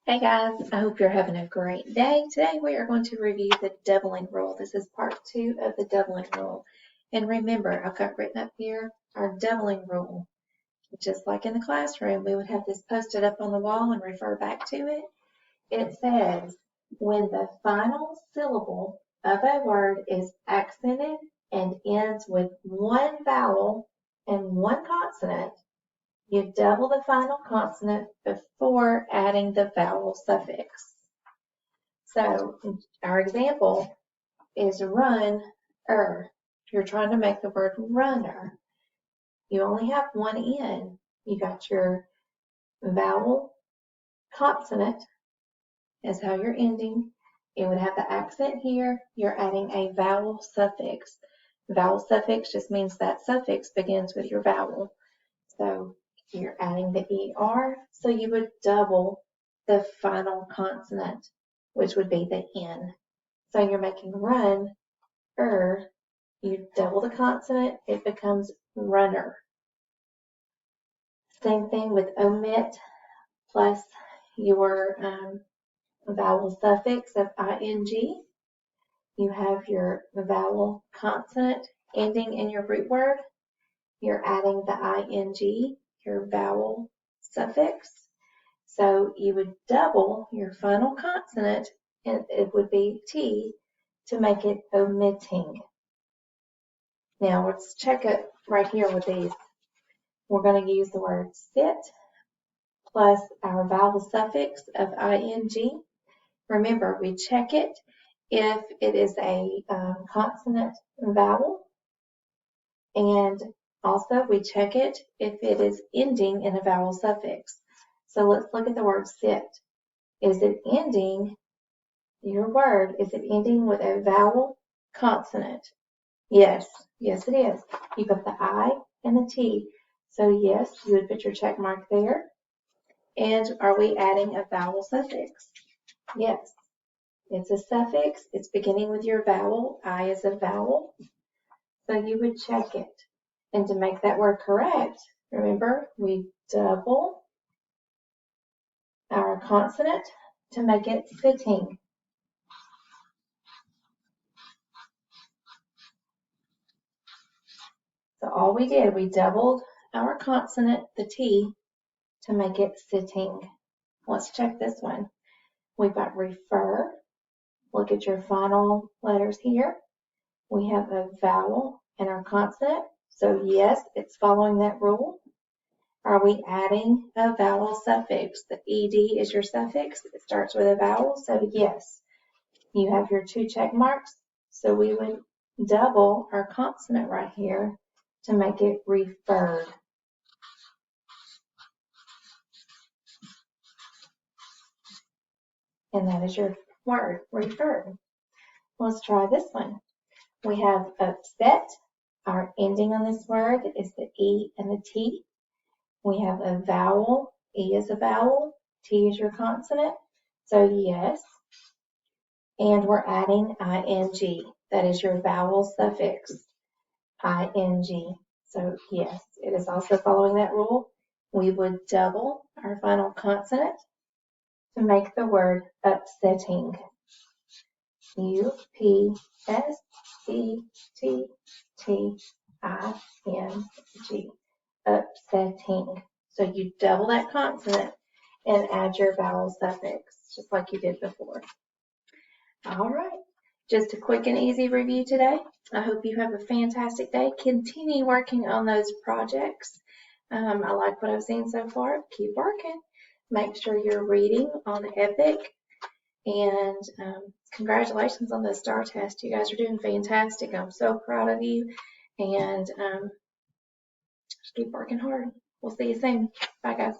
Hey guys, I hope you're having a great day. Today we are going to review the doubling rule. This is part 2 of the doubling rule. And remember, I've got written up here our doubling rule. Just like in the classroom, we would have this posted up on the wall and refer back to it. It says, when the final syllable of a word is accented and ends with one vowel and one consonant, you double the final consonant before adding the vowel suffix. So our example is run-er. You're trying to make the word runner. You only have one N. You got your vowel consonant is how you're ending. It would have the accent here. You're adding a vowel suffix. Vowel suffix just means that suffix begins with your vowel. So you're adding the ER, so you would double the final consonant, which would be the N. So you're making run-er, you double the consonant, it becomes runner. Same thing with omit plus your vowel suffix of ing. You have your vowel consonant ending in your root word. You're adding the ing, your vowel suffix. So you would double your final consonant, and it would be T, to make it omitting. Now let's check it right here with these. We're going to use the word sit plus our vowel suffix of ing. Remember, we check it if it is a consonant vowel, and also we check it if it is ending in a vowel suffix. So let's look at the word sit. Is it ending, your word, is it ending with a vowel consonant? Yes, yes it is. You got the I and the T. So yes, you would put your check mark there. And are we adding a vowel suffix? Yes, it's a suffix. It's beginning with your vowel. I is a vowel. So you would check it. And to make that word correct, remember, we double our consonant to make it sitting. So all we did, we doubled our consonant, the T, to make it sitting. Let's check this one. We've got refer. Look at your final letters here. We have a vowel and our consonant. So yes, it's following that rule. Are we adding a vowel suffix? The ed is your suffix. It starts with a vowel. So yes, you have your 2 check marks. So we would double our consonant right here to make it referred. And that is your word, referred. Let's try this one. We have upset. Our ending on this word is the E and the T. We have a vowel. E is a vowel. T is your consonant. So yes. And we're adding ing. That is your vowel suffix. ing. So yes, it is also following that rule. We would double our final consonant to make the word upsetting. U-P-S-E-T-T-I-N-G. Upsetting. So you double that consonant and add your vowel suffix, just like you did before. All right. Just a quick and easy review today. I hope you have a fantastic day. Continue working on those projects. I like what I've seen so far. Keep working. Make sure you're reading on Epic. And congratulations on the STAR test. You guys are doing fantastic. I'm so proud of you. And just keep working hard. We'll see you soon. Bye, guys.